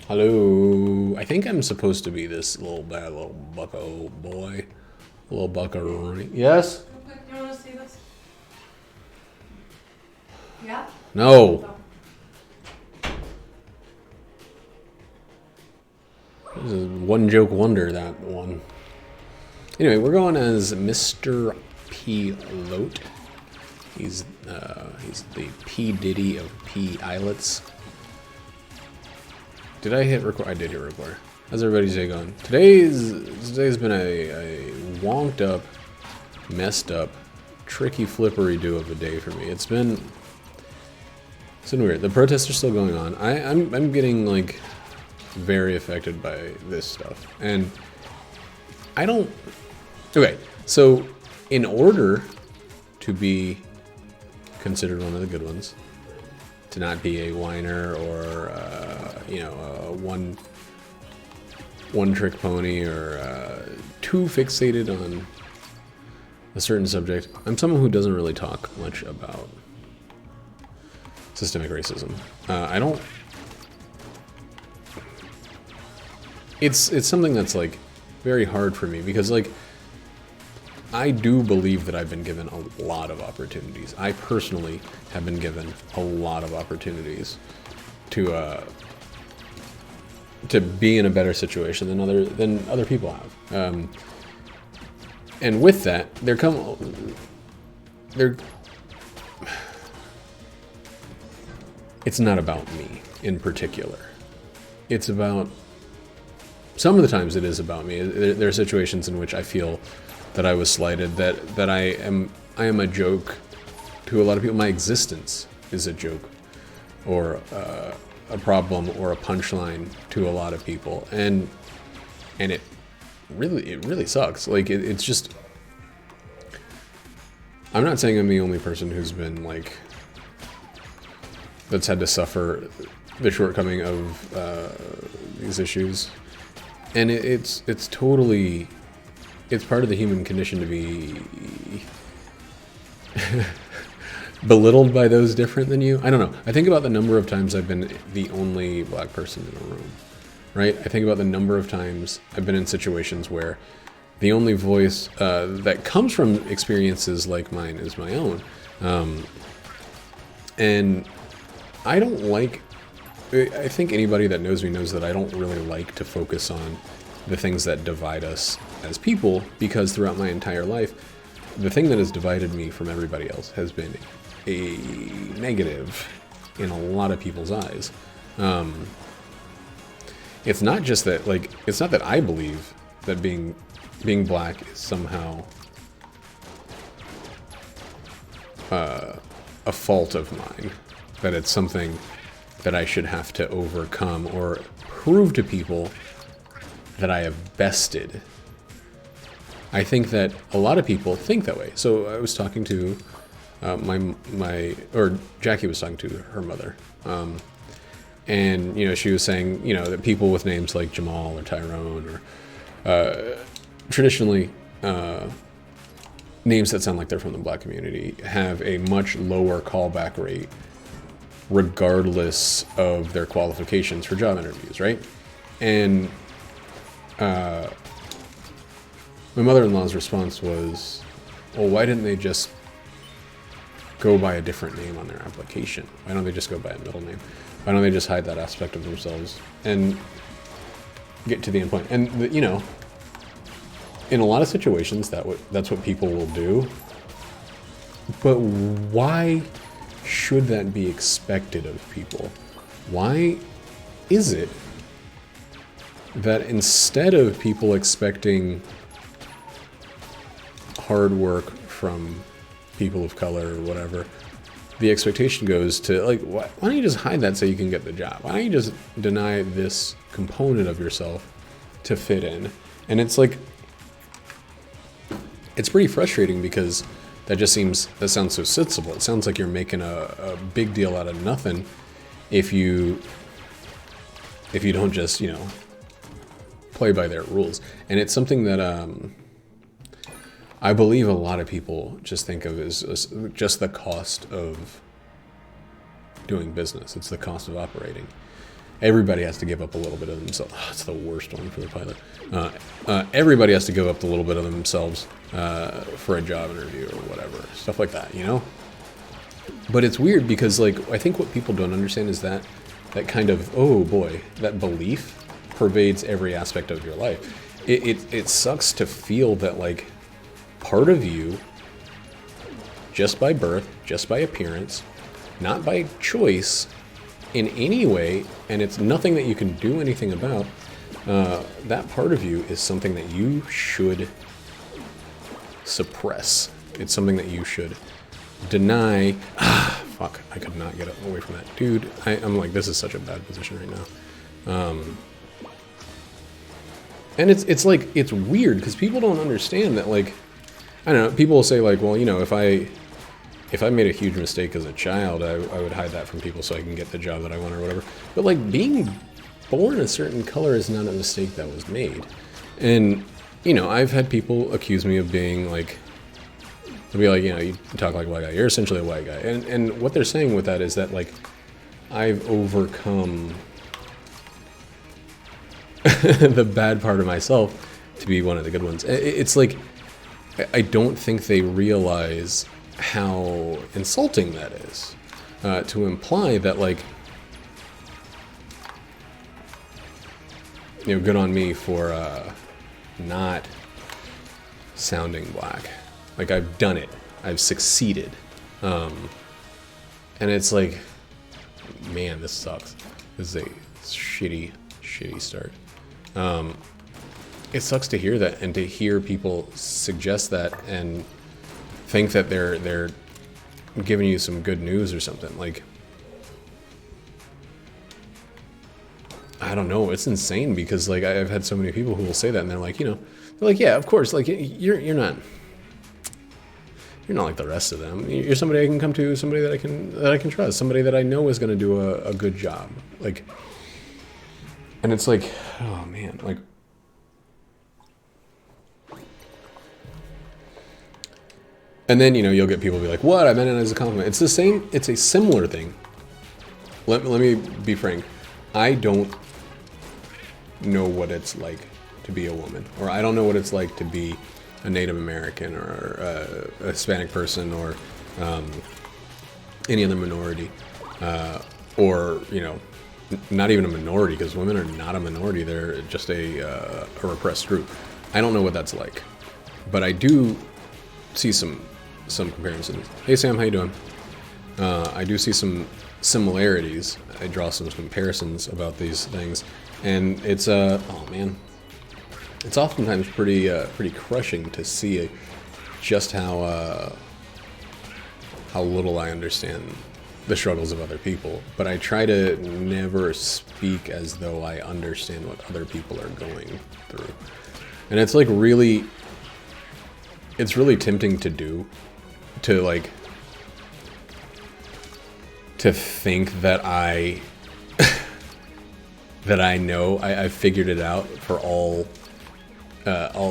Hello. I think I'm supposed to be this little bad little bucko boy. Little buckaroo. Yes? Okay, you want to see this? Yeah? No. This is one joke wonder, that one. Anyway, we're going as Mr. Pilote. He's the P. Diddy of P. Islets. Did I hit record? I did hit record. How's everybody's day going? Today's been a wonked up, messed up, tricky flippery do of a day for me. It's been weird. The protests are still going on. I'm getting like very affected by this stuff, and I don't. Okay, so in order to be considered one of the good ones, to not be a whiner or a one trick pony or too fixated on a certain subject, I'm someone who doesn't really talk much about systemic racism. I don't. It's something that's like very hard for me because like I do believe that I've been given a lot of opportunities. I personally have been given a lot of opportunities to be in a better situation than other people have. And with that, it's not about me in particular. It's about, some of the times it is about me. There are situations in which I feel that I was slighted, that I am a joke to a lot of people. My existence is a joke or a problem or a punchline to a lot of people, and it really sucks. Like it's just, I'm not saying I'm the only person who's been like that's had to suffer the shortcoming of these issues, and it's totally. It's part of the human condition to be belittled by those different than you. I don't know. I think about the number of times I've been the only black person in a room, right? I think about the number of times I've been in situations where the only voice that comes from experiences like mine is my own. And I don't like, I think anybody that knows me knows that I don't really like to focus on the things that divide us as people, because throughout my entire life, the thing that has divided me from everybody else has been a negative in a lot of people's eyes. It's not just that, like, it's not that I believe that being black is somehow a fault of mine, that it's something that I should have to overcome or prove to people that I have bested. I think that a lot of people think that way. So I was talking to Jackie was talking to her mother, and she was saying that people with names like Jamal or Tyrone or traditionally names that sound like they're from the black community have a much lower callback rate, regardless of their qualifications for job interviews, right? And my mother-in-law's response was, well, why didn't they just go by a different name on their application? Why don't they just go by a middle name? Why don't they just hide that aspect of themselves and get to the end point? And, in a lot of situations, that's what people will do. But why should that be expected of people? Why is it that instead of people expecting hard work from people of color or whatever, the expectation goes to, like, why don't you just hide that so you can get the job? Why don't you just deny this component of yourself to fit in? And it's like, it's pretty frustrating because that sounds so sensible. It sounds like you're making a big deal out of nothing if you don't just, play by their rules. And it's something that I believe a lot of people just think of as just the cost of doing business. It's the cost of operating. everybody has to give up a little bit of themselves. Oh, it's the worst one for the pilot. Everybody has to give up a little bit of themselves for a job interview or whatever, stuff like that, you know. But it's weird because, like, I think what people don't understand is that kind of, oh boy, that belief pervades every aspect of your life. It sucks to feel that, like, part of you, just by birth, just by appearance, not by choice in any way, and it's nothing that you can do anything about, that part of you is something that you should suppress. It's something that you should deny. Fuck, I could not get away from that. Dude, I'm like, this is such a bad position right now. And it's like, it's weird because people don't understand that, like, I don't know, people will say, like, well, you know, if I made a huge mistake as a child, I would hide that from people so I can get the job that I want or whatever. But, like, being born a certain color is not a mistake that was made. And, you know, I've had people accuse me of being, like, they'll be like, you know, you talk like a white guy. You're essentially a white guy. And what they're saying with that is that, like, I've overcome the bad part of myself to be one of the good ones. It's like, I don't think they realize how insulting that is, to imply that, like, you know, good on me for not sounding black. Like, I've done it. I've succeeded. And it's like, man, this sucks. This is a shitty start. It sucks to hear that and to hear people suggest that and think that they're giving you some good news or something. Like, I don't know, it's insane because, like, I've had so many people who will say that and they're like, you know, they're like, yeah, of course, like, you're not like the rest of them. You're somebody I can come to, somebody that I can trust, somebody that I know is going to do a good job. Like, and it's like, oh man, like, and then, you know, you'll get people be like, what? I meant it as a compliment. It's the same, it's a similar thing. Let me be frank. I don't know what it's like to be a woman, or I don't know what it's like to be a Native American or a Hispanic person or any other minority, or, you know, not even a minority, because women are not a minority. They're just a repressed group. I don't know what that's like, but I do see some comparisons. Hey Sam, how you doing? I do see some similarities. I draw some comparisons about these things, and it's oh man, it's oftentimes pretty crushing to see just how little I understand the struggles of other people. But I try to never speak as though I understand what other people are going through, and it's like really, it's really tempting to do, to like, to think that I that I know I figured it out for all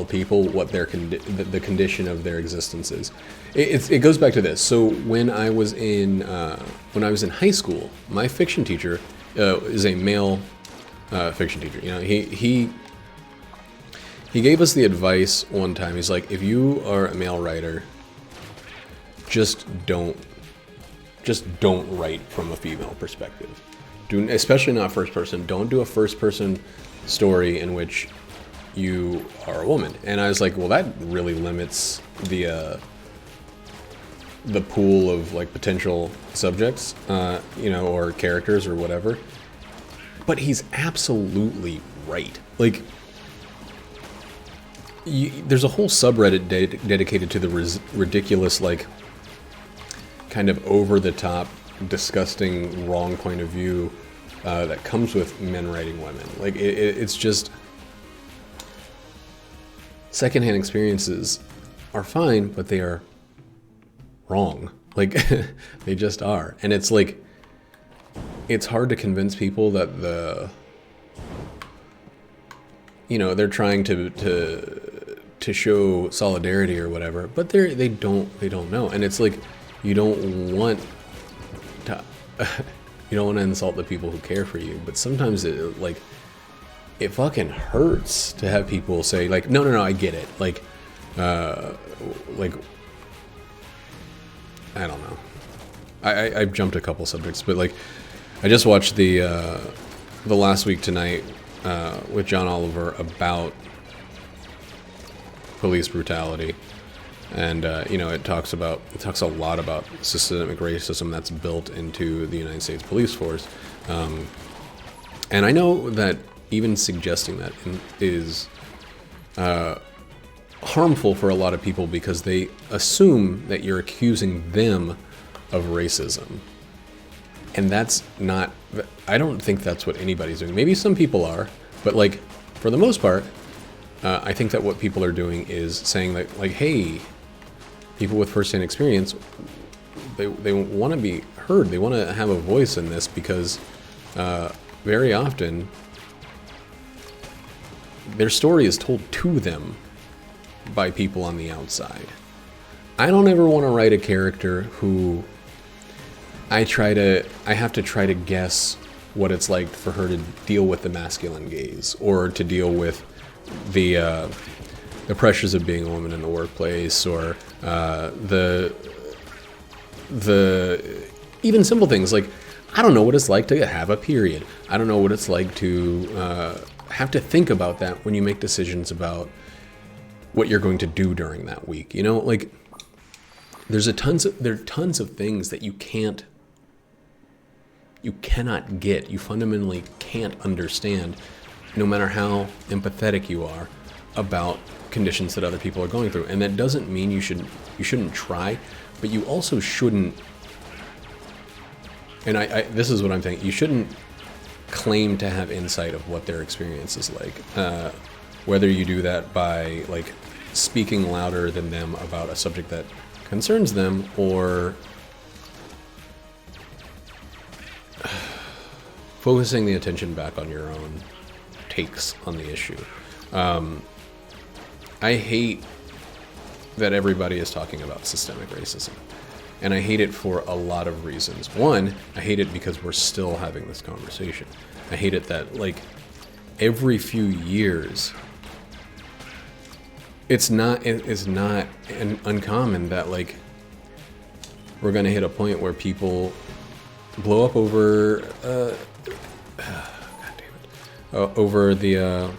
people, what their the condition of their existence is. It goes back to this. So when I was in high school, my fiction teacher is a male fiction teacher. You know, he gave us the advice one time. He's like, if you are a male writer, just don't write from a female perspective. Especially not first person. Don't do a first person story in which you are a woman. And I was like, well, that really limits the pool of like potential subjects, you know, or characters or whatever. But he's absolutely right. Like, there's a whole subreddit dedicated to the ridiculous, like, kind of over the top, disgusting, wrong point of view that comes with men writing women. Like, it's just, secondhand experiences are fine, but they are wrong. Like, they just are. And it's like, it's hard to convince people that you know, they're trying to show solidarity or whatever, but they don't know. And it's like, you don't want to You don't want to insult the people who care for you, but sometimes it fucking hurts to have people say like, no, I get it. Like I don't know. I've jumped a couple subjects, but like I just watched the Last Week Tonight with John Oliver about police brutality. And, it talks a lot about systemic racism that's built into the United States police force. And I know that even suggesting that is harmful for a lot of people because they assume that you're accusing them of racism. And that's not, I don't think that's what anybody's doing. Maybe some people are, but like, for the most part, I think that what people are doing is saying that, like, hey, people with first-hand experience, they want to be heard. They want to have a voice in this because very often their story is told to them by people on the outside. I don't ever want to write a character who I have to try to guess what it's like for her to deal with the masculine gaze or to deal with the pressures of being a woman in the workplace, or the even simple things like, I don't know what it's like to have a period. I don't know what it's like to have to think about that when you make decisions about what you're going to do during that week. Like there are tons of things that you cannot get. You fundamentally can't understand, no matter how empathetic you are about conditions that other people are going through. And that doesn't mean you shouldn't try, but you also shouldn't, and this is what I'm thinking, you shouldn't claim to have insight of what their experience is like. Whether you do that by like speaking louder than them about a subject that concerns them, or focusing the attention back on your own takes on the issue. I hate that everybody is talking about systemic racism. And I hate it for a lot of reasons. One, I hate it because we're still having this conversation. I hate it that, like, every few years, it's not uncommon that, like, we're going to hit a point where people blow up over, over the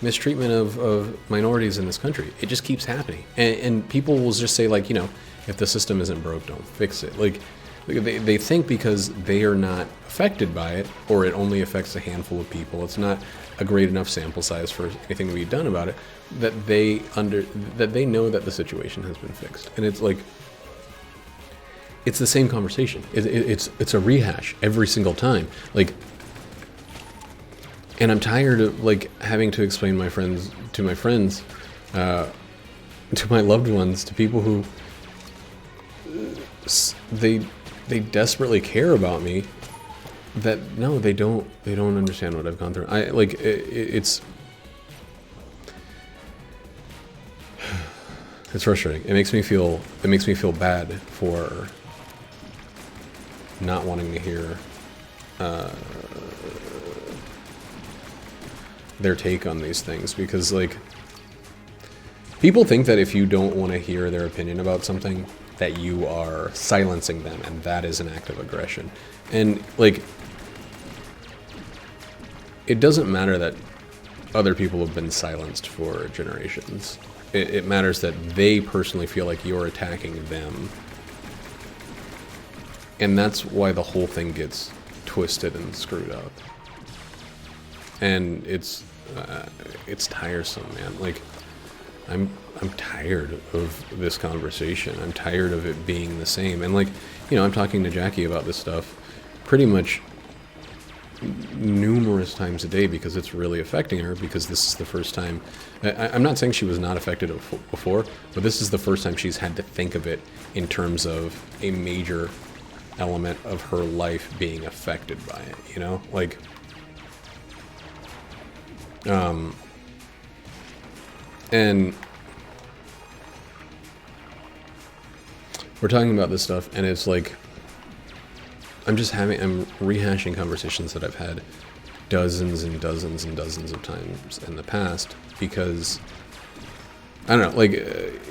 mistreatment of minorities in this country. It just keeps happening. And people will just say, like, if the system isn't broke, don't fix it. Like they think because they are not affected by it, or it only affects a handful of people, it's not a great enough sample size for anything to be done about it, that they know that the situation has been fixed. And it's like, it's the same conversation. It's a rehash every single time. Like, and I'm tired of, like, having to explain to my friends, to my loved ones, to people who they desperately care about me, that no, they don't understand what I've gone through. It's frustrating. It makes me feel bad for not wanting to hear their take on these things, because, like, people think that if you don't want to hear their opinion about something, that you are silencing them, and that is an act of aggression. And, like, it doesn't matter that other people have been silenced for generations. It matters that they personally feel like you're attacking them. And that's why the whole thing gets twisted and screwed up. And it's tiresome, man. Like, I'm tired of this conversation. I'm tired of it being the same. And, like, I'm talking to Jackie about this stuff pretty much numerous times a day because it's really affecting her, because this is the first time. I'm not saying she was not affected before, but this is the first time she's had to think of it in terms of a major element of her life being affected by it, like, and we're talking about this stuff, and it's like, I'm rehashing conversations that I've had dozens and dozens and dozens of times in the past because, I don't know, like,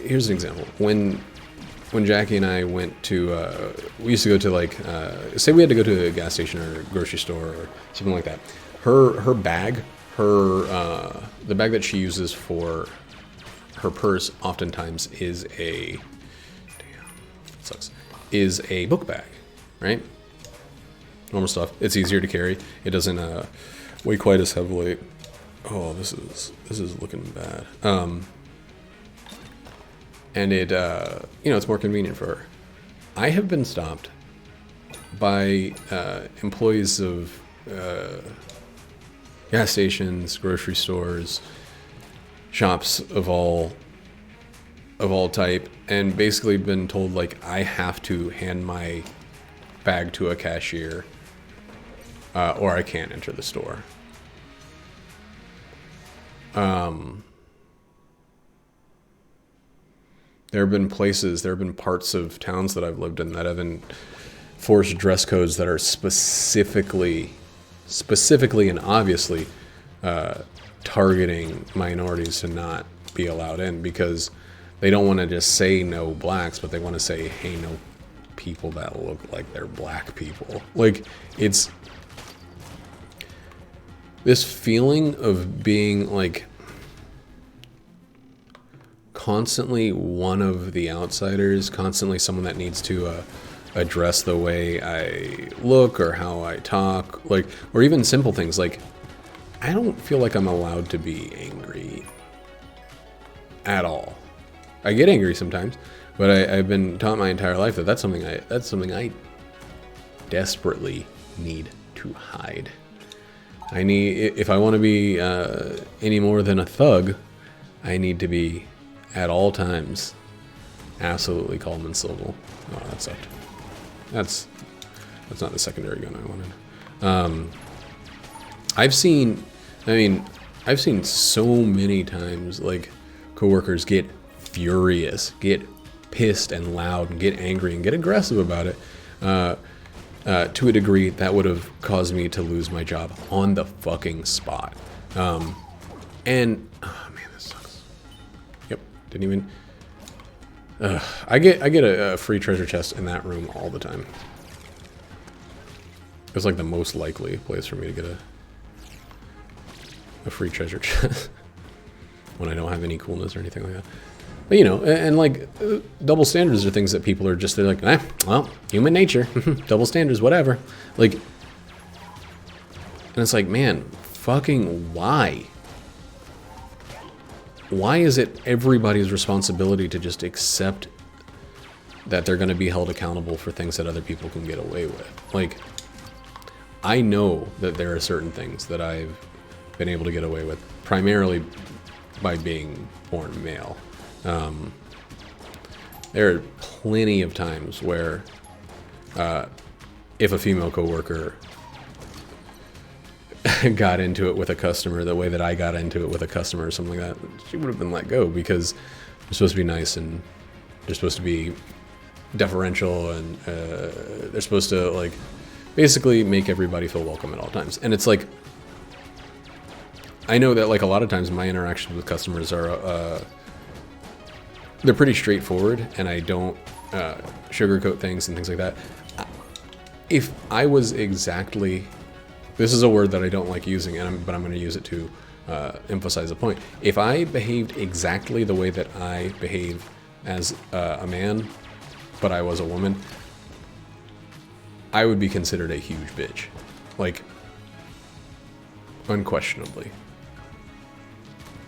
here's an example. When Jackie and I went to, we used to go to, like, say we had to go to a gas station or a grocery store or something like that. Her bag, the bag that she uses for her purse oftentimes is it sucks, is a book bag, right? Normal stuff. It's easier to carry. It doesn't weigh quite as heavily. Oh, this is looking bad. And it, it's more convenient for her. I have been stopped by employees of gas stations, grocery stores, shops of all type, and basically been told, like, I have to hand my bag to a cashier or I can't enter the store. There have been parts of towns that I've lived in that have enforced dress codes that are specifically and obviously targeting minorities to not be allowed in because they don't want to just say no blacks, but they want to say, hey, no people that look like they're black people. Like, it's this feeling of being, like, constantly one of the outsiders, constantly someone that needs to address the way I look or how I talk, like, or even simple things like, I don't feel like I'm allowed to be angry at all. I get angry sometimes, but I've been taught my entire life that that's something I desperately need to hide. If I want to be any more than a thug, I need to be at all times absolutely calm and civil. Oh, that sucked. That's not the secondary gun I wanted. I've seen so many times, like, coworkers get furious, get pissed and loud, and get angry and get aggressive about it, to a degree that would have caused me to lose my job on the fucking spot. And oh man, this sucks. Yep, didn't even. I get a free treasure chest in that room all the time. It's like the most likely place for me to get a free treasure chest when I don't have any coolness or anything like that. But, and like, double standards are things that people are just, they're like, well, human nature, double standards, whatever. Like, and it's like, man, fucking why? Why is it everybody's responsibility to just accept that they're going to be held accountable for things that other people can get away with? Like, I know that there are certain things that I've been able to get away with, primarily by being born male. There are plenty of times where if a female coworker got into it with a customer the way that I got into it with a customer or something like that, she would have been let go because they're supposed to be nice and they're supposed to be deferential and they're supposed to, like, basically make everybody feel welcome at all times. And it's like, I know that, like, a lot of times my interactions with customers are they're pretty straightforward, and I don't sugarcoat things and things like that. If I was exactly, this is a word that I don't like using, but I'm going to use it to emphasize a point. If I behaved exactly the way that I behave as a man, but I was a woman, I would be considered a huge bitch. Like, unquestionably.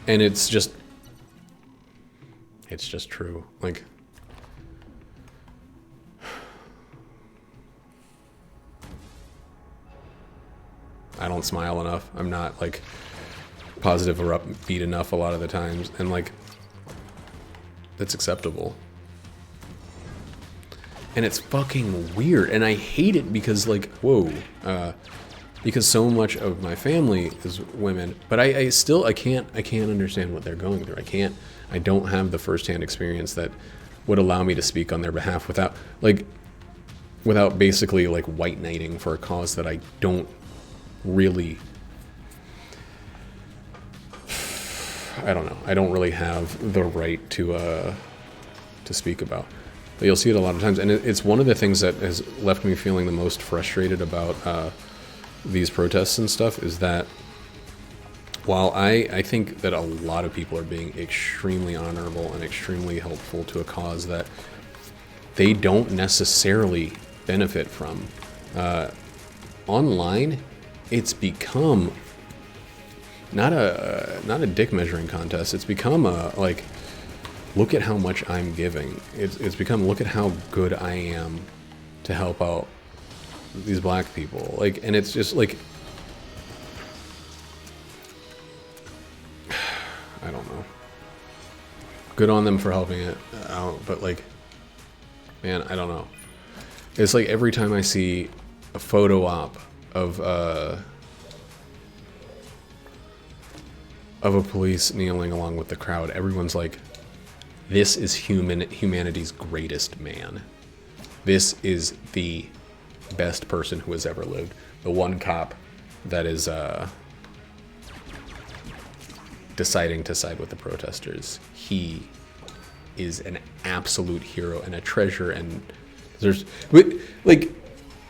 And it's just true. Like, I don't smile enough. I'm not, like, positive or upbeat enough a lot of the times. And, like, that's acceptable. And it's fucking weird. And I hate it because, like, whoa. Because so much of my family is women. But I can't understand what they're going through. I don't have the firsthand experience that would allow me to speak on their behalf without, like, without basically like white knighting for a cause that I don't really, I don't know. I don't really have the right to speak about. But you'll see it a lot of times, and it's one of the things that has left me feeling the most frustrated about these protests and stuff is that while I think that a lot of people are being extremely honorable and extremely helpful to a cause that they don't necessarily benefit from, online, it's become not a dick measuring contest. It's become a like, look at how much I'm giving. It's become, look at how good I am to help out these black people. Like, and it's just like, I don't know. Good on them for helping it out, but like, man, I don't know. It's like every time I see a photo op of a police kneeling along with the crowd, everyone's like, this is humanity's greatest man. This is the best person who has ever lived. The one cop that is deciding to side with the protesters. He is an absolute hero and a treasure. And there's, like,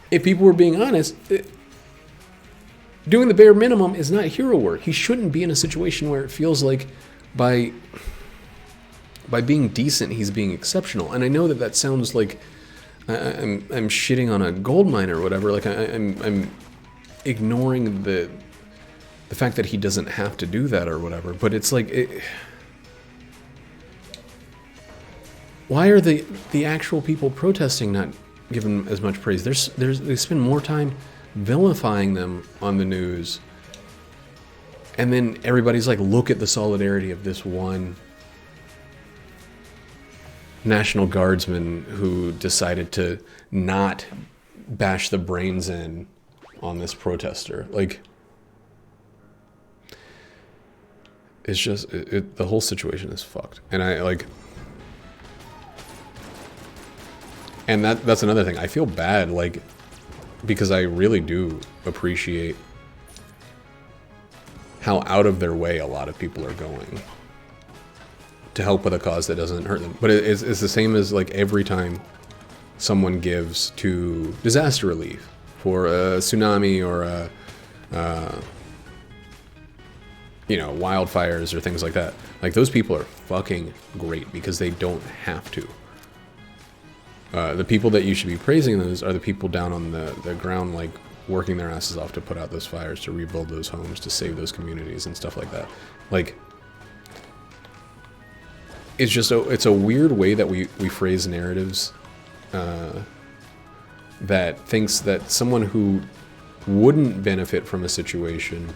if people were being honest, doing the bare minimum is not hero work. He shouldn't be in a situation where it feels like by being decent, he's being exceptional. And I know that sounds like I'm shitting on a gold mine or whatever. Like I'm ignoring the fact that he doesn't have to do that or whatever. But it's like, why are the actual people protesting not given as much praise? They spend more time vilifying them on the news, and then everybody's like, look at the solidarity of this one National Guardsman who decided to not bash the brains in on this protester. Like, it's just, the whole situation is fucked. And I like, and that's another thing. I feel bad, like, because I really do appreciate how out of their way a lot of people are going to help with a cause that doesn't hurt them. But it's the same as like every time someone gives to disaster relief for a tsunami or wildfires or things like that. Like, those people are fucking great because they don't have to. The people that you should be praising those are the people down on the ground, like, working their asses off to put out those fires, to rebuild those homes, to save those communities and stuff like that. Like, it's just it's a weird way that we phrase narratives that thinks that someone who wouldn't benefit from a situation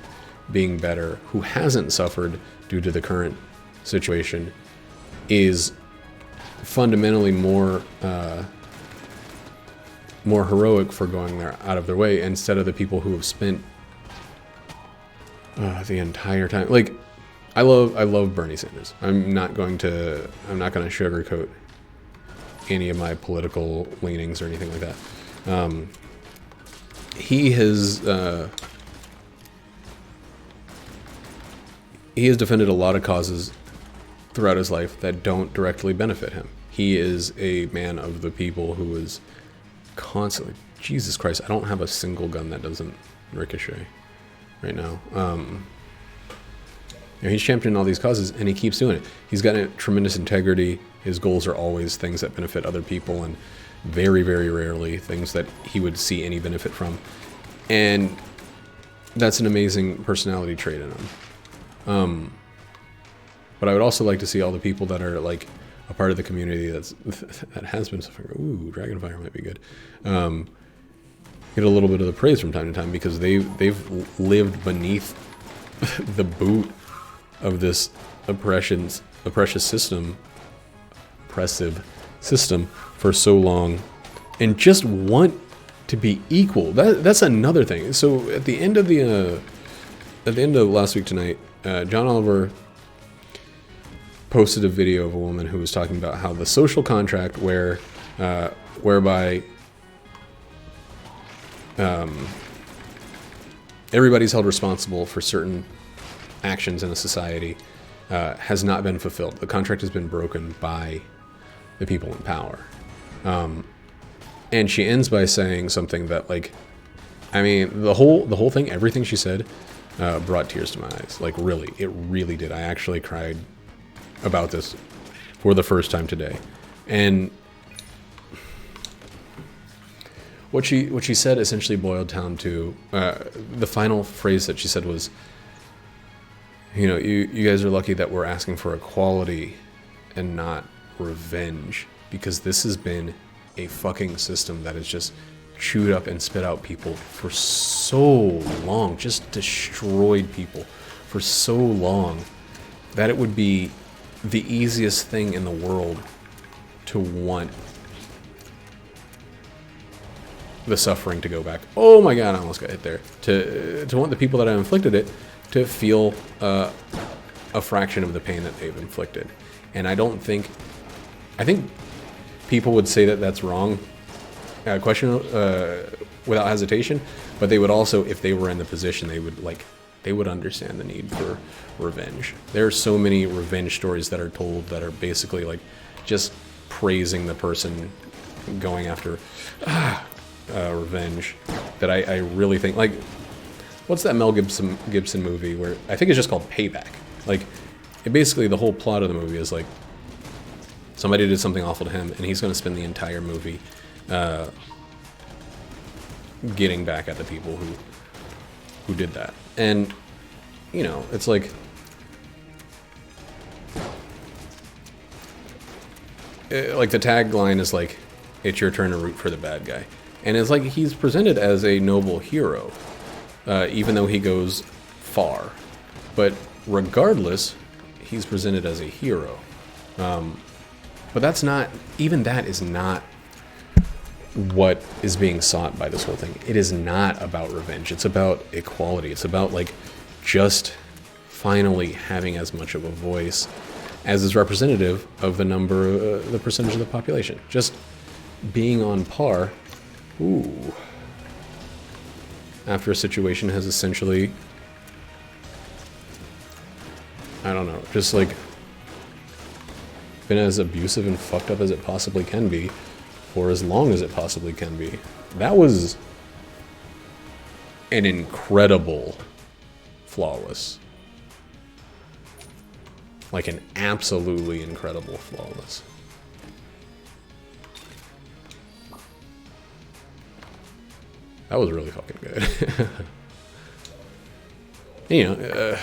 being better, who hasn't suffered due to the current situation, is fundamentally more heroic for going out of their way, instead of the people who have spent the entire time. Like, I love Bernie Sanders. I'm not going to sugarcoat any of my political leanings or anything like that. He has defended a lot of causes throughout his life that don't directly benefit him. He is a man of the people who is constantly, Jesus Christ, I don't have a single gun that doesn't ricochet right now. He's championing all these causes, and he keeps doing it. He's got a tremendous integrity. His goals are always things that benefit other people, and very, very rarely things that he would see any benefit from. And that's an amazing personality trait in him. But I would also like to see all the people that are like a part of the community that has been suffering. Ooh, Dragonfire might be good. Get a little bit of the praise from time to time, because they've lived beneath the boot of this oppressive system for so long, and just want to be equal. That's another thing. So at the end of last week tonight, John Oliver posted a video of a woman who was talking about how the social contract whereby everybody's held responsible for certain actions in a society has not been fulfilled. The contract has been broken by the people in power. And she ends by saying something that, like, I mean, the whole thing, everything she said, brought tears to my eyes. Like, really, it really did. I actually cried about this for the first time today. And what she said essentially boiled down to the final phrase that she said was, you know, you guys are lucky that we're asking for equality and not revenge, because this has been a fucking system that has just chewed up and spit out people for so long, just destroyed people for so long, that it would be the easiest thing in the world to want the suffering to go back. Oh my god, I almost got hit there. To want the people that have inflicted it to feel a fraction of the pain that they've inflicted. And I think people would say that that's wrong, without hesitation, but they would also, if they were in the position, they would understand the need for revenge. There are so many revenge stories that are told that are basically like just praising the person going after revenge, that I really think, like, what's that Mel Gibson movie where I think it's just called Payback? Like, basically the whole plot of the movie is like somebody did something awful to him, and he's going to spend the entire movie getting back at the people who did that. And, you know, it's like, the tagline is like, it's your turn to root for the bad guy. And it's like he's presented as a noble hero, even though he goes far. But regardless, he's presented as a hero. But that's not, even that is not what is being sought by this whole thing. It is not about revenge. It's about equality. It's about, like, just finally having as much of a voice as is representative of the percentage of the population. Just being on par. Ooh. After a situation has essentially, I don't know, just like been as abusive and fucked up as it possibly can be for as long as it possibly can be. That was an incredible flawless. Like an absolutely incredible flawless. That was really fucking good. You know, I don't know.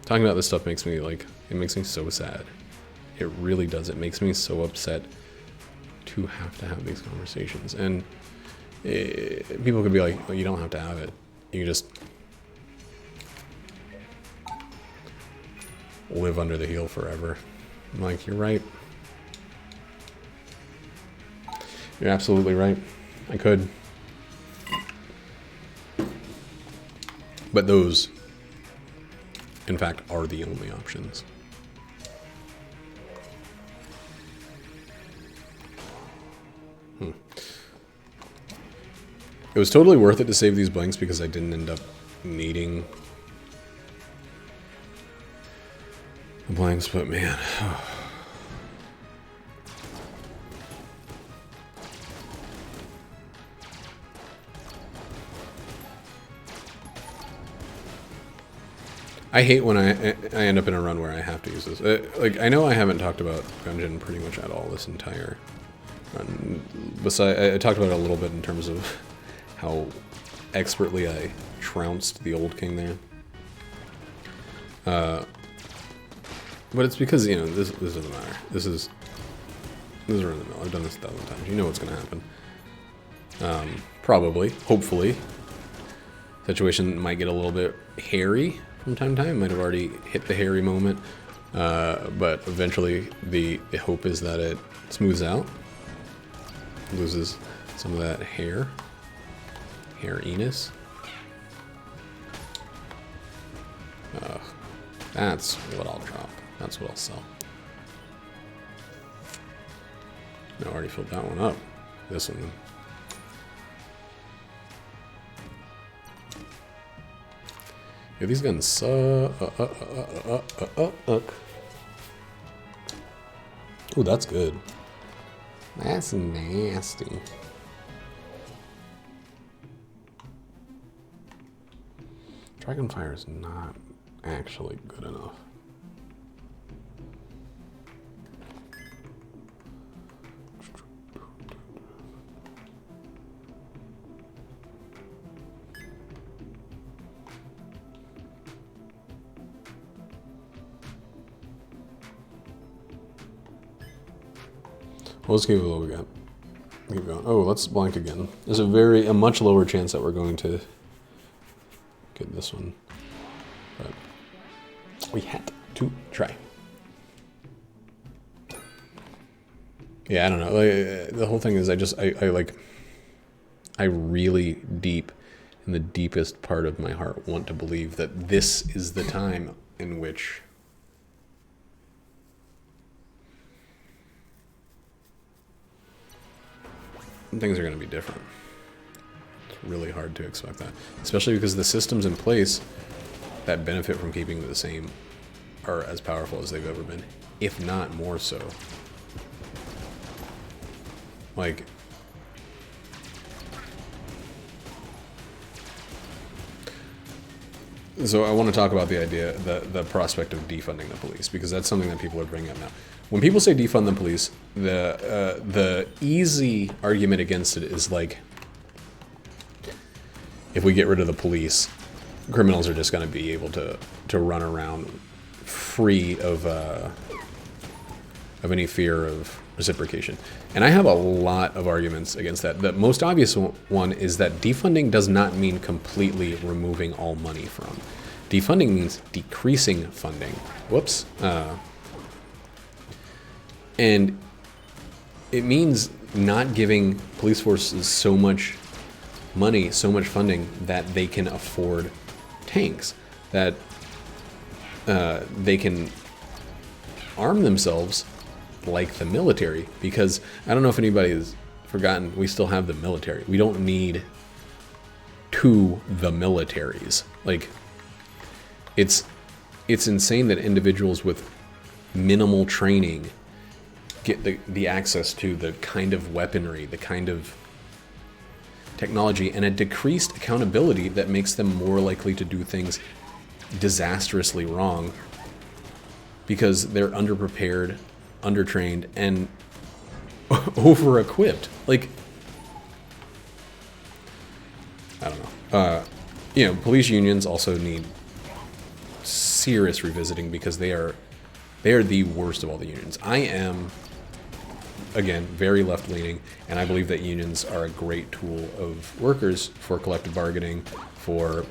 Talking about this stuff makes me, like, it makes me so sad. It really does. It makes me so upset to have these conversations. And people could be like, well, you don't have to have it. You can just live under the heel forever. I'm like, you're right. You're absolutely right. I could. But those, in fact, are the only options. It was totally worth it to save these blanks because I didn't end up needing the blanks, but man. I hate when I end up in a run where I have to use this. Like, I know I haven't talked about Gungeon pretty much at all this entire run. Besides, I talked about it a little bit in terms of how expertly I trounced the old king there. But it's because, you know, this doesn't matter. This is run of the mill. I've done this 1,000 times. You know what's going to happen. Probably, hopefully. Situation might get a little bit hairy from time to time. Might have already hit the hairy moment. But eventually the hope is that it smooths out. Loses some of that hairiness. That's what I'll drop. That's what I'll sell. No, I already filled that one up. This one. Yeah, these guns suck. Ooh, that's good. That's nasty. Dragonfire is not actually good enough. Well, let's keep it what we got. Keep going. Oh, let's blank again. There's a much lower chance that we're going to get this one, but we had to try. Yeah, I don't know. Like, the whole thing is, I really deep, in the deepest part of my heart, want to believe that this is the time in which things are going to be different. It's really hard to expect that, especially because the systems in place that benefit from keeping the same are as powerful as they've ever been, if not more so. Like, so I want to talk about the idea, the prospect of defunding the police, because that's something that people are bringing up now. When people say defund the police, the easy argument against it is like, if we get rid of the police, criminals are just going to be able to run around free of any fear of reciprocation. And I have a lot of arguments against that. The most obvious one is that defunding does not mean completely removing all money from. Defunding means decreasing funding. Whoops. And it means not giving police forces so much money, so much funding that they can afford tanks, that they can arm themselves like the military. Because I don't know if anybody has forgotten, we still have the military. We don't need the militaries. Like, it's insane that individuals with minimal training get the access to the kind of weaponry, the kind of technology, and a decreased accountability that makes them more likely to do things disastrously wrong because they're underprepared, undertrained, and over-equipped. Like, I don't know. Police unions also need serious revisiting because they are the worst of all the unions. I am, again, very left-leaning, and I believe that unions are a great tool of workers for collective bargaining, for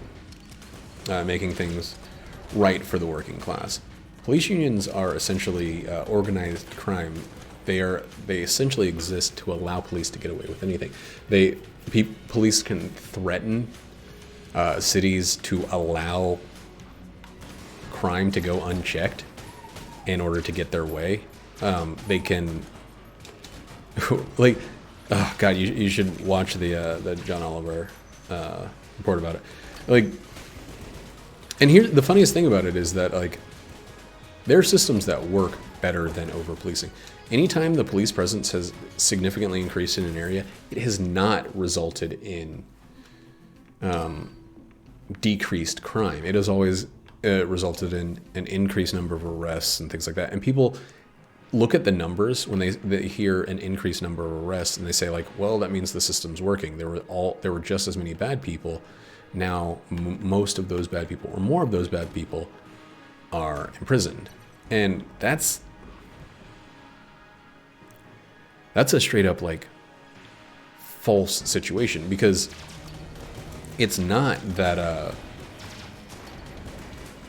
making things right for the working class. Police unions are essentially organized crime. They essentially exist to allow police to get away with anything. Police can threaten cities to allow crime to go unchecked in order to get their way. They can, like, oh god, you should watch the John Oliver report about it. Like, and here the funniest thing about it is that, like, there are systems that work better than over-policing. Anytime the police presence has significantly increased in an area, it has not resulted in decreased crime. It has always resulted in an increased number of arrests and things like that. And people look at the numbers when they hear an increased number of arrests, and they say, like, well, that means the system's working. There were just as many bad people. Now most of those bad people, or more of those bad people, are imprisoned. And that's a straight up, like, false situation, because it's not that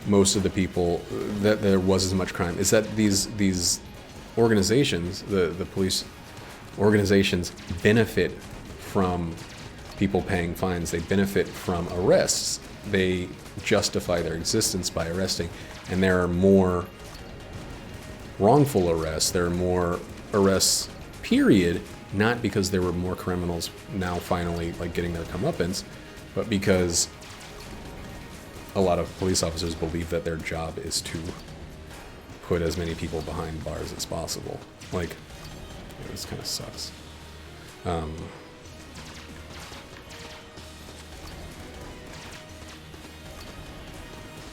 most of the people, that there was as much crime. Is that these organizations, the police organizations, benefit from people paying fines. They benefit from arrests. They justify their existence by arresting. And there are more wrongful arrests. There are more arrests, period, not because there were more criminals now finally, like, getting their comeuppance, but because a lot of police officers believe that their job is to put as many people behind bars as possible. Like, this kind of sucks.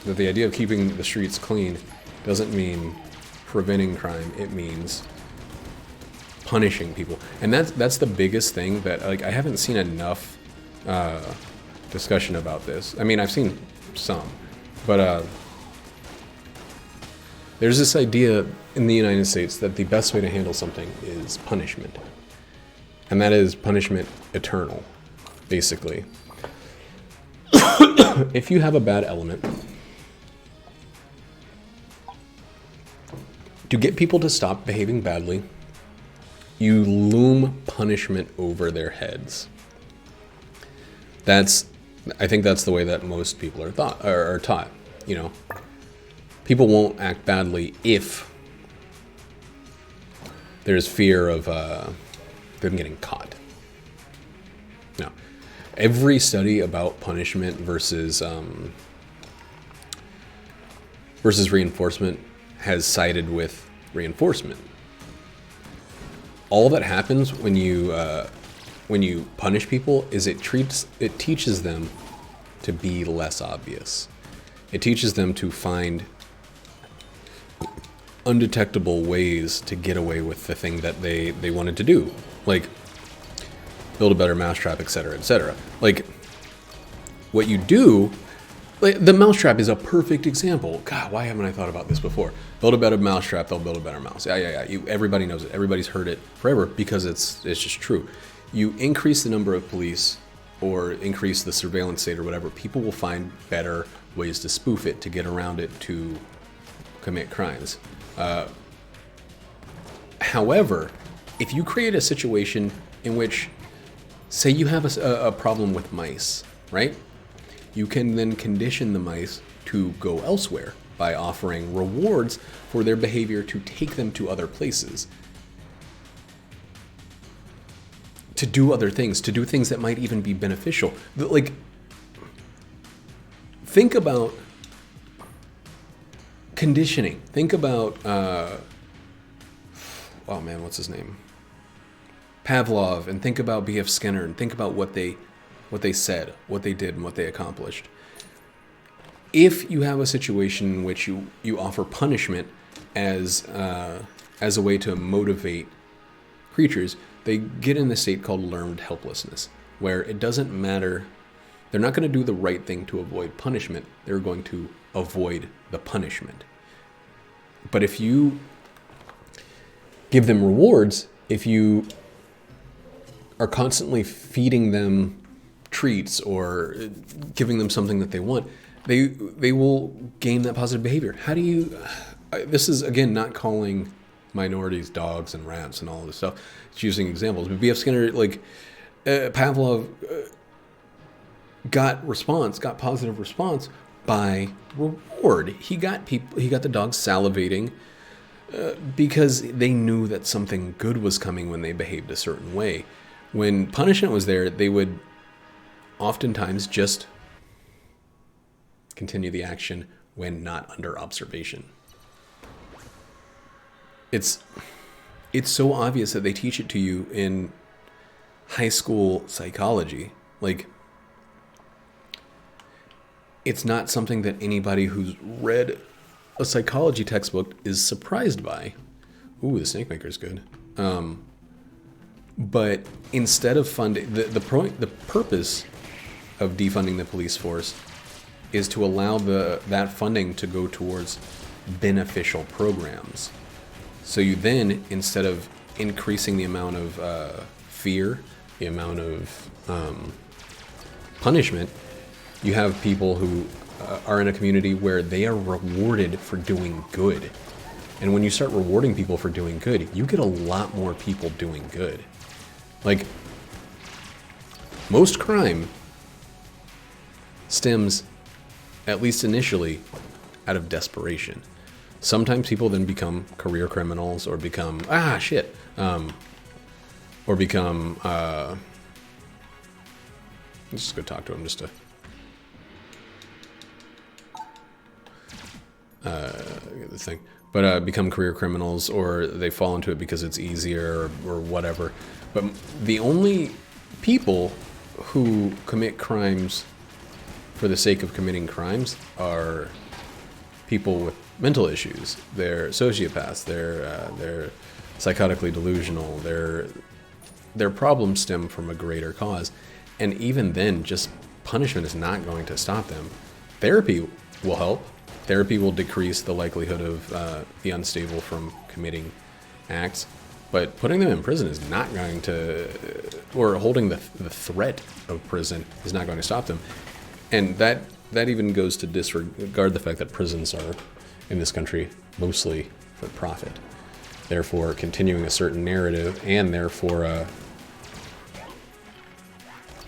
That the idea of keeping the streets clean doesn't mean preventing crime. It means punishing people, and that's the biggest thing that, like, I haven't seen enough discussion about this. I mean, I've seen some, but there's this idea in the United States that the best way to handle something is punishment, and that is punishment eternal, basically. If you have a bad element, to get people to stop behaving badly, you loom punishment over their heads. I think that's the way that most people are taught. You know, people won't act badly if there's fear of them getting caught. No, every study about punishment versus reinforcement has sided with reinforcement. All that happens when you punish people is it teaches them to be less obvious. It teaches them to find undetectable ways to get away with the thing that they wanted to do, like build a better mousetrap, etc., etc. Like, what you do, like, the mousetrap is a perfect example. God, why haven't I thought about this before? Build a better mousetrap, they'll build a better mouse. Yeah. Everybody knows it. Everybody's heard it forever because it's just true. You increase the number of police or increase the surveillance state or whatever, people will find better ways to spoof it, to get around it, to commit crimes. However, if you create a situation in which, say you have a problem with mice, right? You can then condition the mice to go elsewhere by offering rewards for their behavior to take them to other places, to do other things, to do things that might even be beneficial. Like, think about conditioning. Think about, oh man, what's his name? Pavlov, and think about B.F. Skinner, and think about what they said, what they did, and what they accomplished. If you have a situation in which you offer punishment as a way to motivate creatures, they get in the state called learned helplessness, where it doesn't matter. They're not going to do the right thing to avoid punishment. They're going to avoid the punishment. But if you give them rewards, if you are constantly feeding them treats or giving them something that they want, they will gain that positive behavior. How do you... This is, again, not calling minorities dogs and rats and all this stuff. It's using examples. But B.F. Skinner, like, Pavlov got positive response by reward. He got the dogs salivating because they knew that something good was coming when they behaved a certain way. When punishment was there, they would oftentimes just continue the action when not under observation. It's so obvious that they teach it to you in high school psychology. Like, it's not something that anybody who's read a psychology textbook is surprised by. Ooh, the Snake Maker's good. But instead of funding, the purpose of defunding the police force is to allow that funding to go towards beneficial programs. So you then, instead of increasing the amount of fear, the amount of punishment, you have people who are in a community where they are rewarded for doing good. And when you start rewarding people for doing good, you get a lot more people doing good. Like, most crime stems, at least initially, out of desperation. Sometimes people then become career criminals or become, or become, let's just go talk to him just to... this thing, but become career criminals, or they fall into it because it's easier or whatever. But the only people who commit crimes for the sake of committing crimes are people with mental issues. They're sociopaths. They're psychotically delusional. Their problems stem from a greater cause, and even then, just punishment is not going to stop them. Therapy will help. Therapy will decrease the likelihood of the unstable from committing acts, but putting them in prison is not going to, or holding the threat of prison is not going to stop them. And that even goes to disregard the fact that prisons are, in this country, mostly for profit. Therefore, continuing a certain narrative, and therefore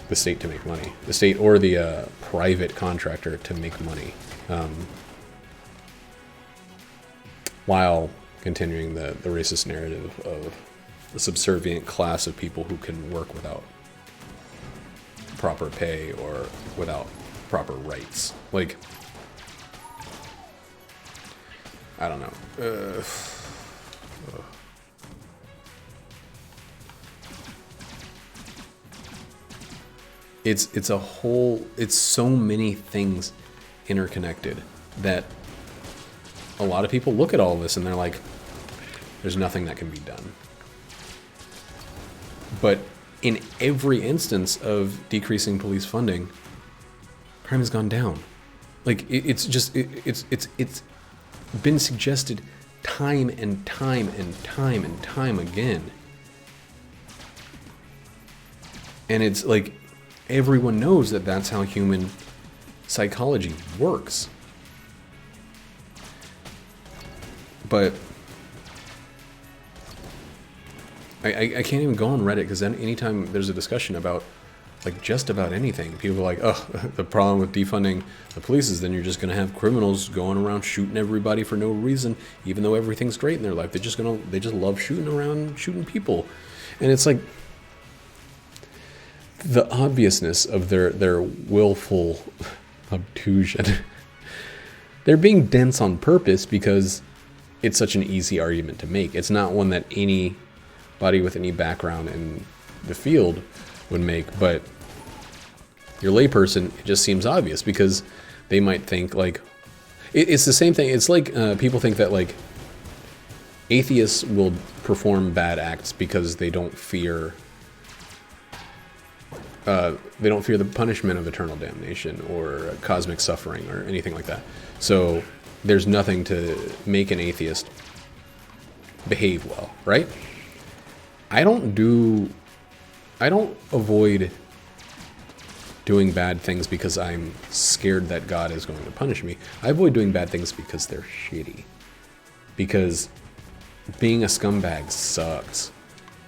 the state to make money. The state or the private contractor to make money. While continuing the racist narrative of the subservient class of people who can work without proper pay or without proper rights. Like, I don't know. It's a whole, it's so many things interconnected that a lot of people look at all of this and they're like, there's nothing that can be done. But in every instance of decreasing police funding, crime has gone down. Like, it's been suggested time and time and time and time again. And it's like, everyone knows that that's how human psychology works. But I can't even go on Reddit, because anytime there's a discussion about, like, just about anything, people are like, oh, the problem with defunding the police is then you're just going to have criminals going around shooting everybody for no reason, even though everything's great in their life. They just love shooting around, shooting people. And it's like, the obviousness of their willful obtusion. They're being dense on purpose because it's such an easy argument to make. It's not one that anybody with any background in the field would make, but your layperson, it just seems obvious, because they might think, like, it's the same thing. It's like people think that, like, atheists will perform bad acts because they don't fear the punishment of eternal damnation or cosmic suffering or anything like that. So there's nothing to make an atheist behave well, right? I don't avoid doing bad things because I'm scared that God is going to punish me. I avoid doing bad things because they're shitty. Because being a scumbag sucks.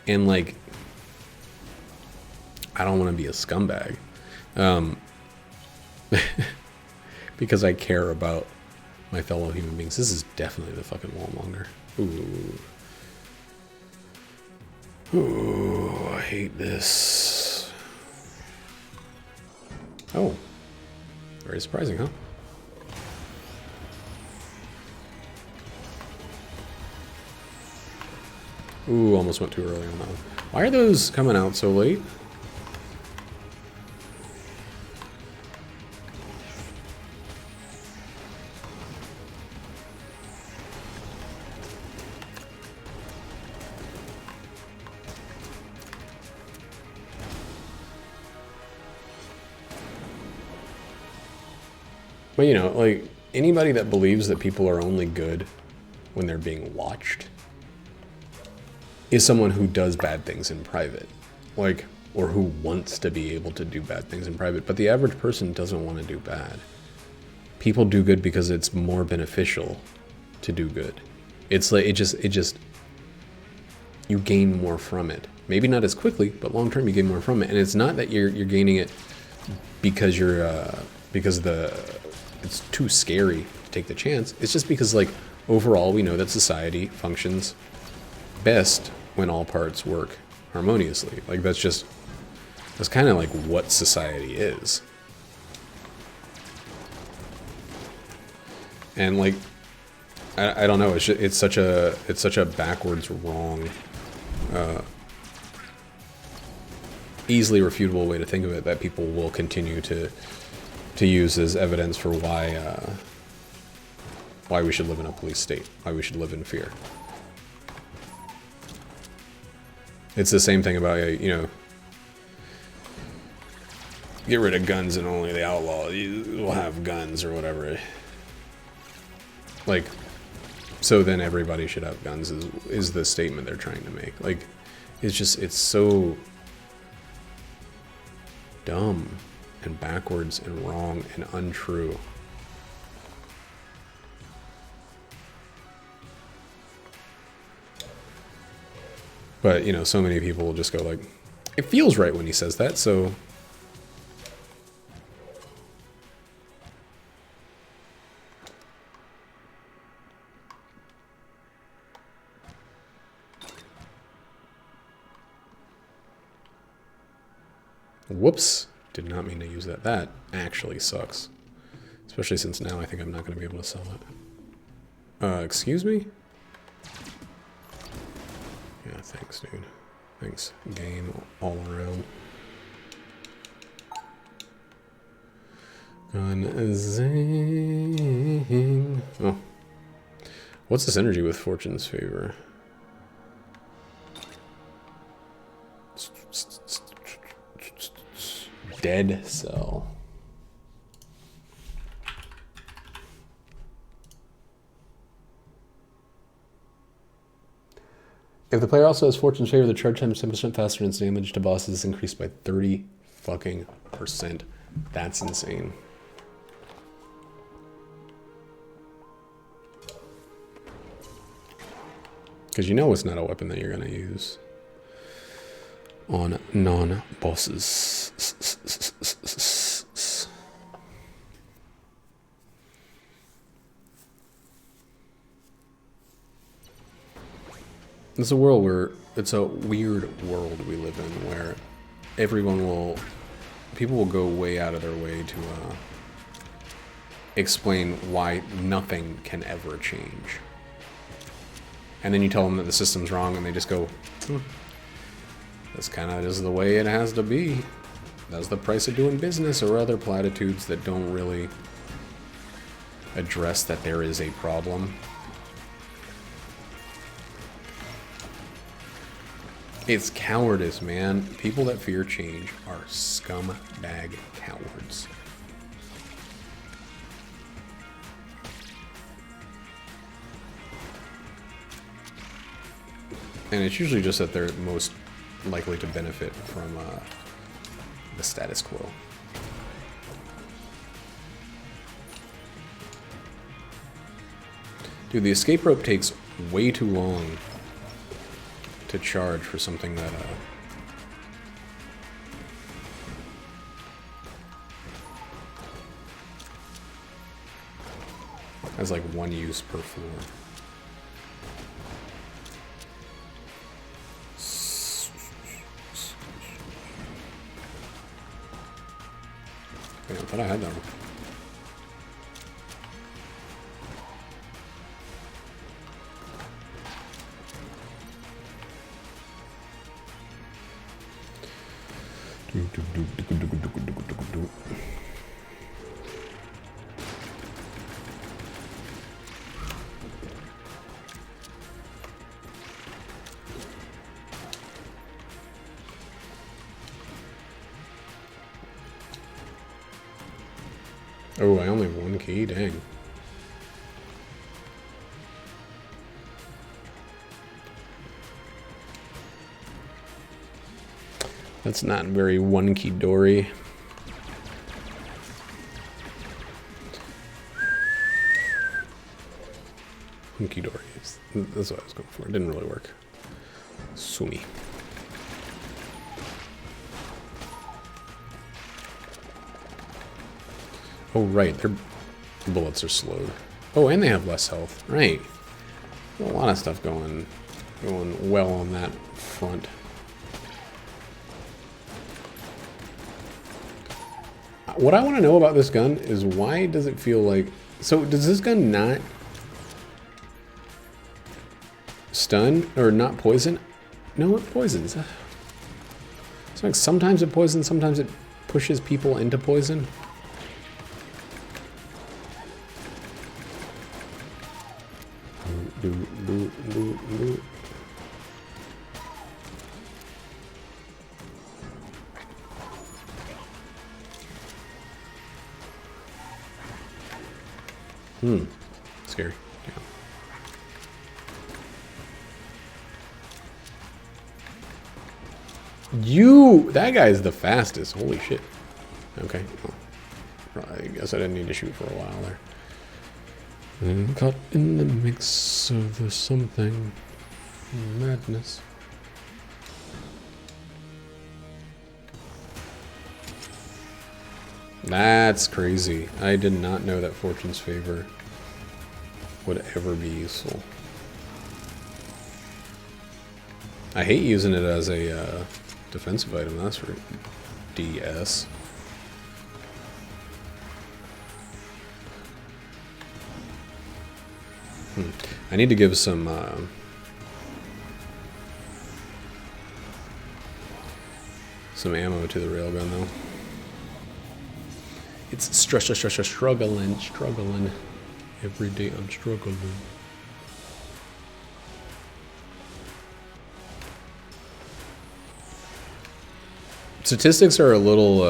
And, like, I don't want to be a scumbag. Because I care about my fellow human beings. This is definitely the fucking wall monger. Ooh, I hate this. Oh, very surprising, huh? Ooh, almost went too early on that one. Why are those coming out so late? But, you know, like, anybody that believes that people are only good when they're being watched is someone who does bad things in private. Like, or who wants to be able to do bad things in private. But the average person doesn't want to do bad. People do good because it's more beneficial to do good. It's like, it just, you gain more from it. Maybe not as quickly, but long term you gain more from it. And it's not that you're gaining it because it's too scary to take the chance. It's just because, like, overall we know that society functions best when all parts work harmoniously. Like, that's kind of like what society is. And, like, I don't know. It's such a backwards wrong, easily refutable way to think of it that people will continue to use as evidence for why we should live in a police state, why we should live in fear. It's the same thing about, you know, get rid of guns and only the outlaw will have guns or whatever. Like, so then everybody should have guns is the statement they're trying to make. Like, it's so dumb and backwards and wrong and untrue. But, you know, so many people will just go like, it feels right when he says that, so... Whoops. Did not mean to use that. That actually sucks. Especially since now I think I'm not going to be able to sell it. Excuse me? Yeah, thanks, dude. Thanks. Game all around. Gun zing. Oh. What's this energy with Fortune's favor? Dead cell. If the player also has Fortune's favor, the charge time is 10% faster and its damage to bosses is increased by 30 fucking %. That's insane. Because you know it's not a weapon that you're going to use on non-bosses. It's a world where, it's a weird world we live in where people will go way out of their way to explain why nothing can ever change. And then you tell them that the system's wrong and they just go, that's kind of just the way it has to be. That's the price of doing business, or other platitudes that don't really address that there is a problem. It's cowardice, man. People that fear change are scumbag cowards. And it's usually just that they're most likely to benefit from the status quo. Dude, the escape rope takes way too long to charge for something that has like one use per floor. I thought I had that one. Oh, I only have one key? Dang. That's not very one-key Dory. One-key Dory. That's what I was going for. It didn't really work. Sumi. Oh, right. Their bullets are slowed. Oh, and they have less health. Right. A lot of stuff going well on that front. What I want to know about this gun is why does it feel like... So, does this gun not Stun or not poison? No, it poisons. It's like sometimes it poisons, sometimes it pushes people into poison. Scary. Yeah. That guy's the fastest. Holy shit. Okay. Well, I guess I didn't need to shoot for a while there. And caught in the mix of the something madness. That's crazy. I did not know that Fortune's Favor would ever be useful. I hate using it as a defensive item, that's for DS. I need to give some ammo to the railgun though. It's struggling. Every day I'm struggling. Statistics are a little,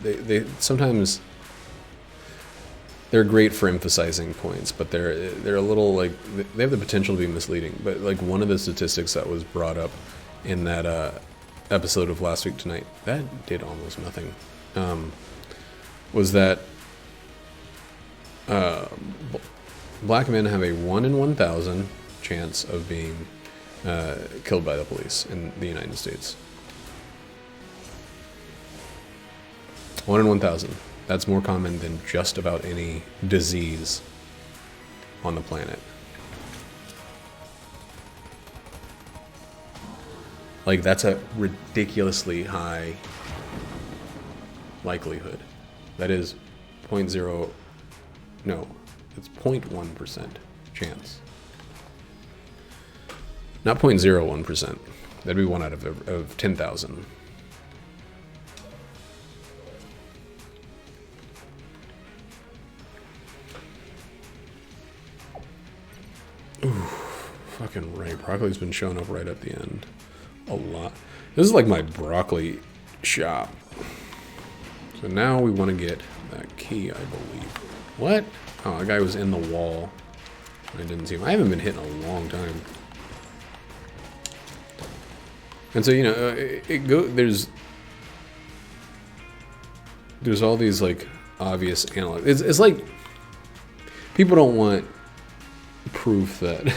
they sometimes, they're great for emphasizing points, but they're a little, like, they have the potential to be misleading. But, like, one of the statistics that was brought up in that episode of Last Week Tonight, that did almost nothing, was that black men have a 1 in 1,000 chance of being killed by the police in the United States. 1 in 1,000. That's more common than just about any disease on the planet. Like, that's a ridiculously high likelihood. That is 0.0, no, it's 0.1% chance. Not 0.01%. That'd be 1 out of 10,000. Ooh, fucking right. Broccoli's been showing up right at the end. A lot. This is like my broccoli shop. So now we want to get that key, I believe. What? Oh, a guy was in the wall. I didn't see him. I haven't been hit in a long time. And so, you know, there's all these, like, obvious analog. It's like people don't want proof that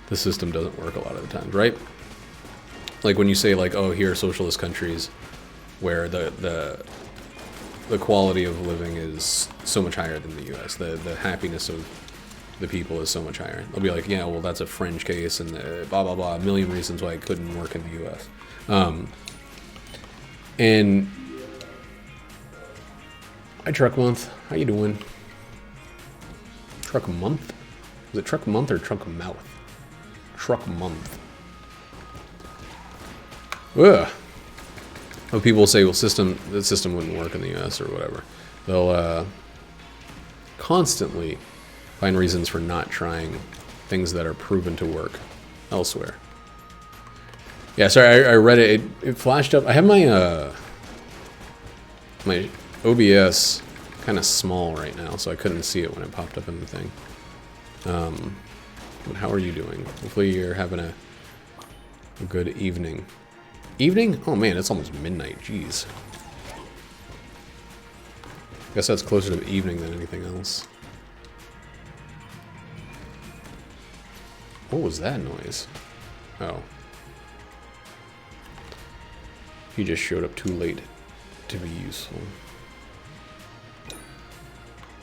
the system doesn't work a lot of the times, right? Like when you say, like, oh, here are socialist countries where the quality of living is so much higher than the U.S. The happiness of the people is so much higher. They'll be like, yeah, well, that's a fringe case, and blah blah blah, a million reasons why it couldn't work in the U.S. And hi, Truck Month. How you doing? Truck Month? Is it Truck Month or Truck Mouth? Truck Month. Ugh. Oh, people say, well, the system wouldn't work in the U.S. or whatever. They'll constantly find reasons for not trying things that are proven to work elsewhere. Yeah, sorry, I read it. It flashed up. I have my my OBS kind of small right now, so I couldn't see it when it popped up in the thing. But how are you doing? Hopefully you're having a good evening. Evening? Oh man, it's almost midnight. Jeez. Guess that's closer to evening than anything else. What was that noise? Oh. He just showed up too late to be useful.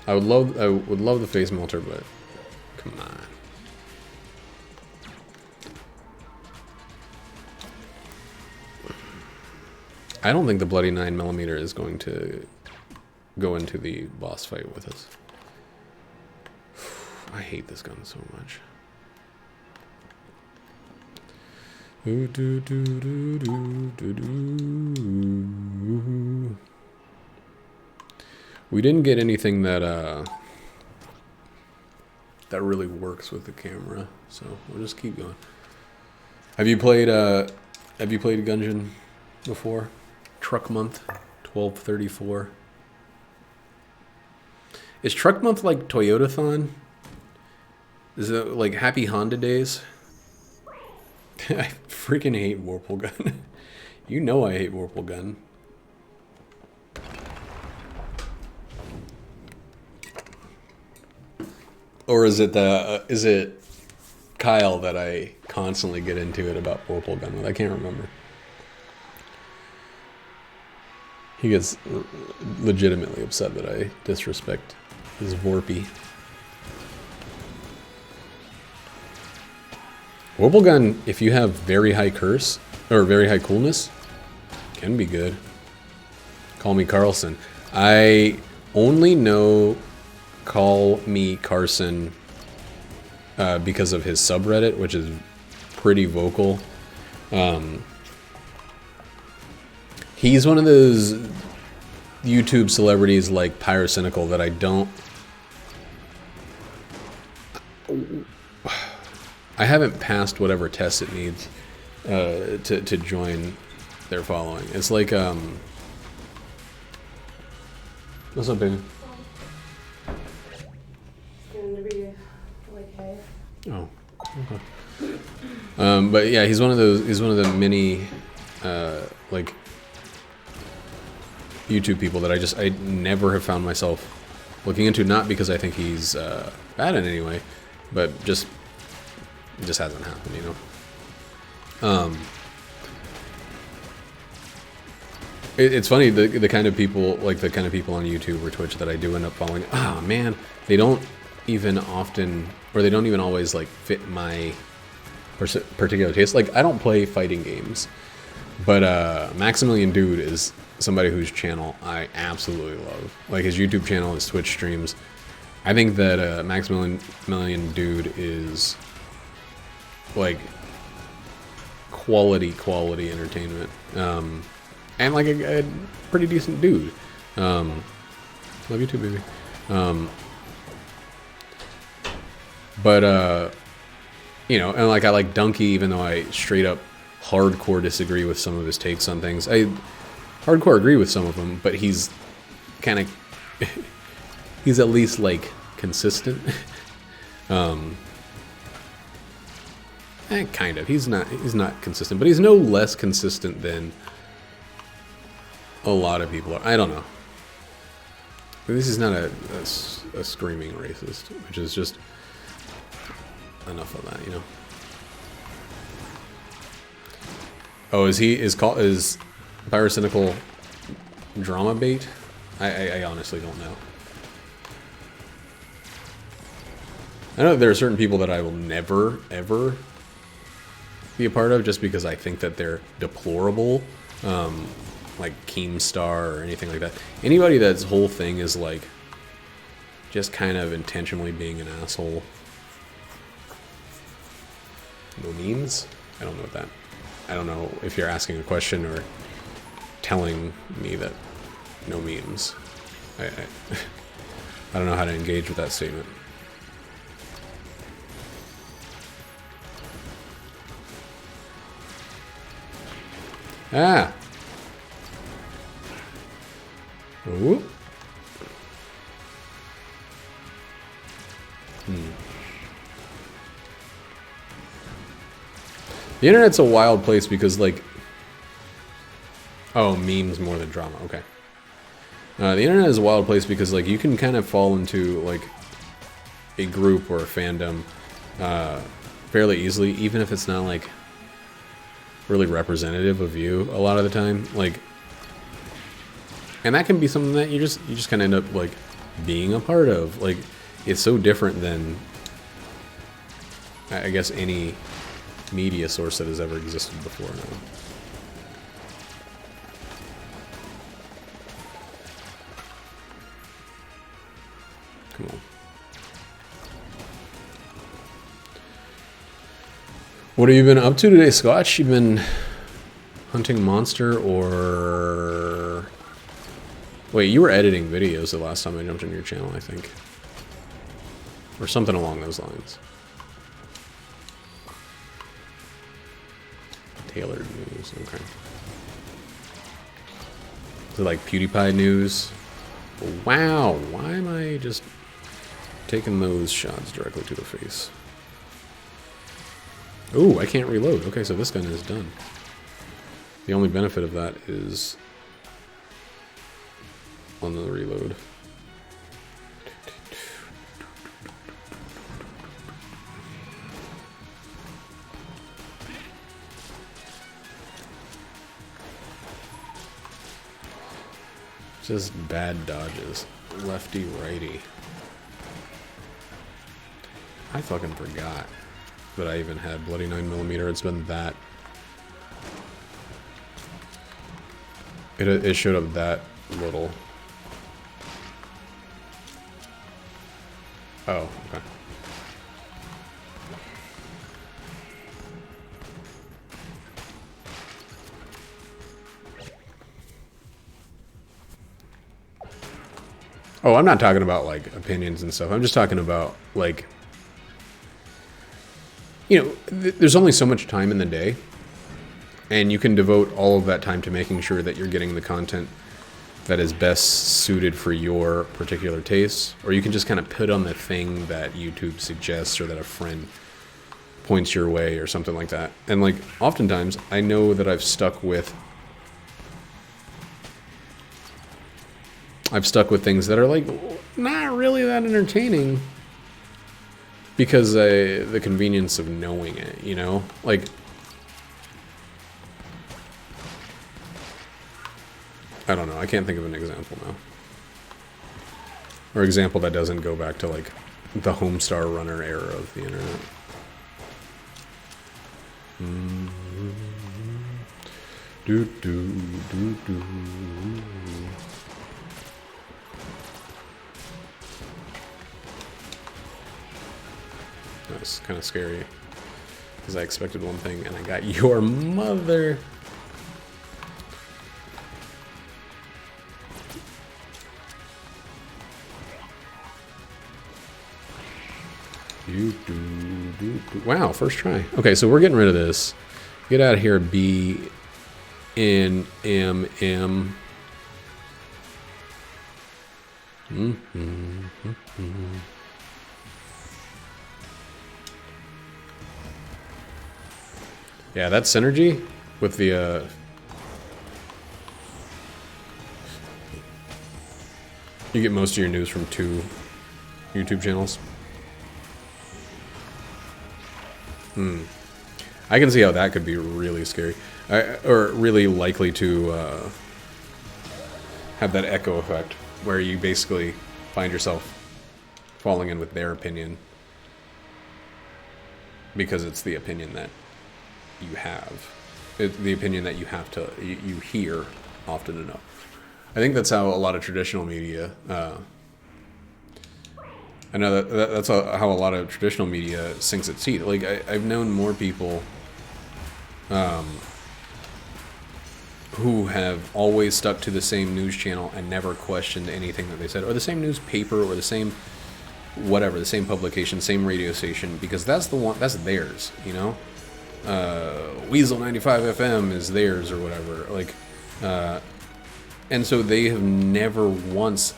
I would love the face melter, but come on. I don't think the bloody 9mm is going to go into the boss fight with us. I hate this gun so much. Ooh, do, do, do, do, do, do. We didn't get anything that that really works with the camera, so we'll just keep going. Have you played Gungeon before? Truck Month 1234. Is Truck Month like Toyotathon? Is it like Happy Honda Days? I freaking hate Warple Gun. You know I hate Warple Gun. Or is it Kyle that I constantly get into it about Warple Gun with? I can't remember. He gets legitimately upset that I disrespect his Vorpy. Warple Gun, if you have very high curse, or very high coolness, can be good. Call me Carlson. I only know Call Me Carson because of his subreddit, which is pretty vocal. He's one of those YouTube celebrities like Pyrocynical that I don't... I haven't passed whatever test it needs to join their following. It's like... What's up, baby? It's going to be like hay. Oh, okay. But yeah, he's one of those. He's one of the many, like, YouTube people that I never have found myself looking into. Not because I think he's bad in any way, but it just hasn't happened, you know. It's funny the kind of people on YouTube or Twitch that I do end up following. Oh man, they don't even always like fit my particular taste. Like I don't play fighting games, but Maximilian Dude is somebody whose channel I absolutely love. Like his YouTube channel, his Twitch streams. I think that Maximilian Dude is like quality entertainment. And like a pretty decent dude. Love you too, baby. But you know, and like I like Donkey, even though I straight up hardcore disagree with some of his takes on things. I hardcore agree with some of them, but he's kind of he's at least like consistent. Kind of. He's not consistent, but he's no less consistent than a lot of people are. I don't know. This is not a screaming racist, which is just enough of that, you know. Oh, is Pyrocynical drama bait? I honestly don't know. I know there are certain people that I will never ever be a part of just because I think that they're deplorable. Like Keemstar or anything like that. Anybody that's whole thing is like just kind of intentionally being an asshole. No memes? I don't know what that... I don't know if you're asking a question or telling me that no memes. I don't know how to engage with that statement. Ah! Ooh. The internet's a wild place because, like... Oh, memes more than drama. Okay. The internet is a wild place because, like, you can kind of fall into, like, a group or a fandom fairly easily, even if it's not, like, really representative of you a lot of the time. Like... And that can be something that you just kind of end up, like, being a part of. Like, it's so different than, I guess, any media source that has ever existed before now. Come on. What have you been up to today, Scotch? You've been hunting monster or... Wait, you were editing videos the last time I jumped on your channel, I think. Or something along those lines. Tailored news, okay. Is it like PewDiePie news? Wow, why am I just taking those shots directly to the face? Ooh, I can't reload. Okay, so this gun is done. The only benefit of that is on the reload. Just bad dodges. Lefty, righty. I fucking forgot that I even had bloody 9mm. It's been that. It showed up that little. Oh, okay. Oh, I'm not talking about like opinions and stuff. I'm just talking about like, you know, there's only so much time in the day, and you can devote all of that time to making sure that you're getting the content that is best suited for your particular tastes, or you can just kind of put on the thing that YouTube suggests or that a friend points your way or something like that. And like oftentimes I know that I've stuck with things that are like not really that entertaining because the convenience of knowing it, you know? Like, I don't know, I can't think of an example now. Or example that doesn't go back to like the Homestar Runner era of the internet. Do do do do. That's kind of scary because I expected one thing and I got your mother. Wow, first try. Okay, so we're getting rid of this. Get out of here, B N M M. Yeah, that synergy with the you get most of your news from 2 YouTube channels. I can see how that could be really scary, or really likely to have that echo effect, where you basically find yourself falling in with their opinion because it's the opinion that you have, the opinion that you have to you hear often enough. I think that's how a lot of traditional media. I know that's how a lot of traditional media sinks its teeth. Like I've known more people who have always stuck to the same news channel and never questioned anything that they said, or the same newspaper, or the same whatever, the same publication, same radio station, because that's the one, that's theirs, you know. Weasel 95 FM is theirs or whatever. Like, and so they have never once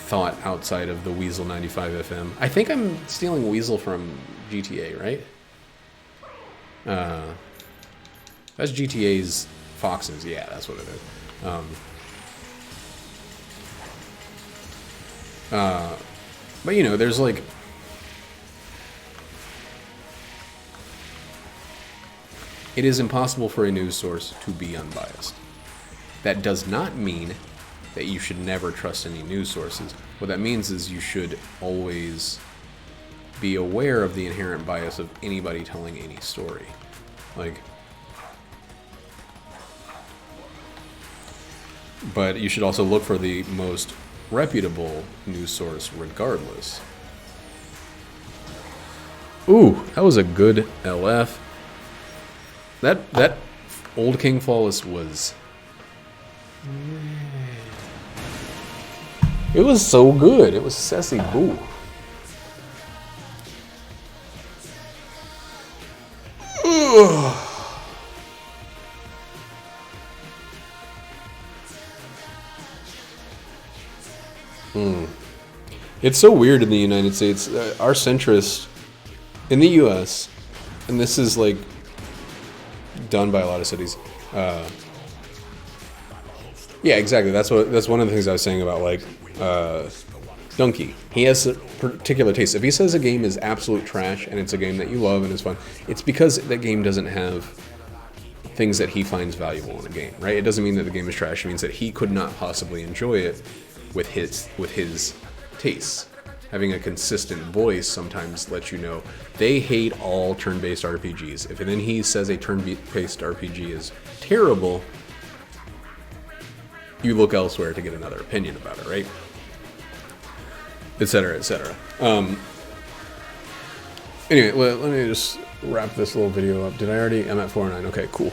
thought outside of the Weasel 95 FM. I think I'm stealing Weasel from GTA, right? That's GTA's Foxes. Yeah, that's what it is. But you know, there's like, it is impossible for a news source to be unbiased. That does not mean that you should never trust any news sources. What that means is you should always be aware of the inherent bias of anybody telling any story. Like, but you should also look for the most reputable news source regardless. Ooh, that was a good LF. That old King Flawless was... It was so good. It was sassy boo. It's so weird in the United States. Our centrist in the U.S., and this is like done by a lot of cities. Yeah, exactly. That's one of the things I was saying about like Donkey. He has a particular taste. If he says a game is absolute trash and it's a game that you love and it's fun, it's because that game doesn't have things that he finds valuable in a game, right? It doesn't mean that the game is trash. It means that he could not possibly enjoy it with his tastes. Having a consistent voice sometimes lets you know they hate all turn-based RPGs. If then he says a turn-based RPG is terrible, you look elsewhere to get another opinion about it, right? Etc. etc. Anyway, let me just wrap this little video up. Did I already? I'm at 4:09. Okay, cool.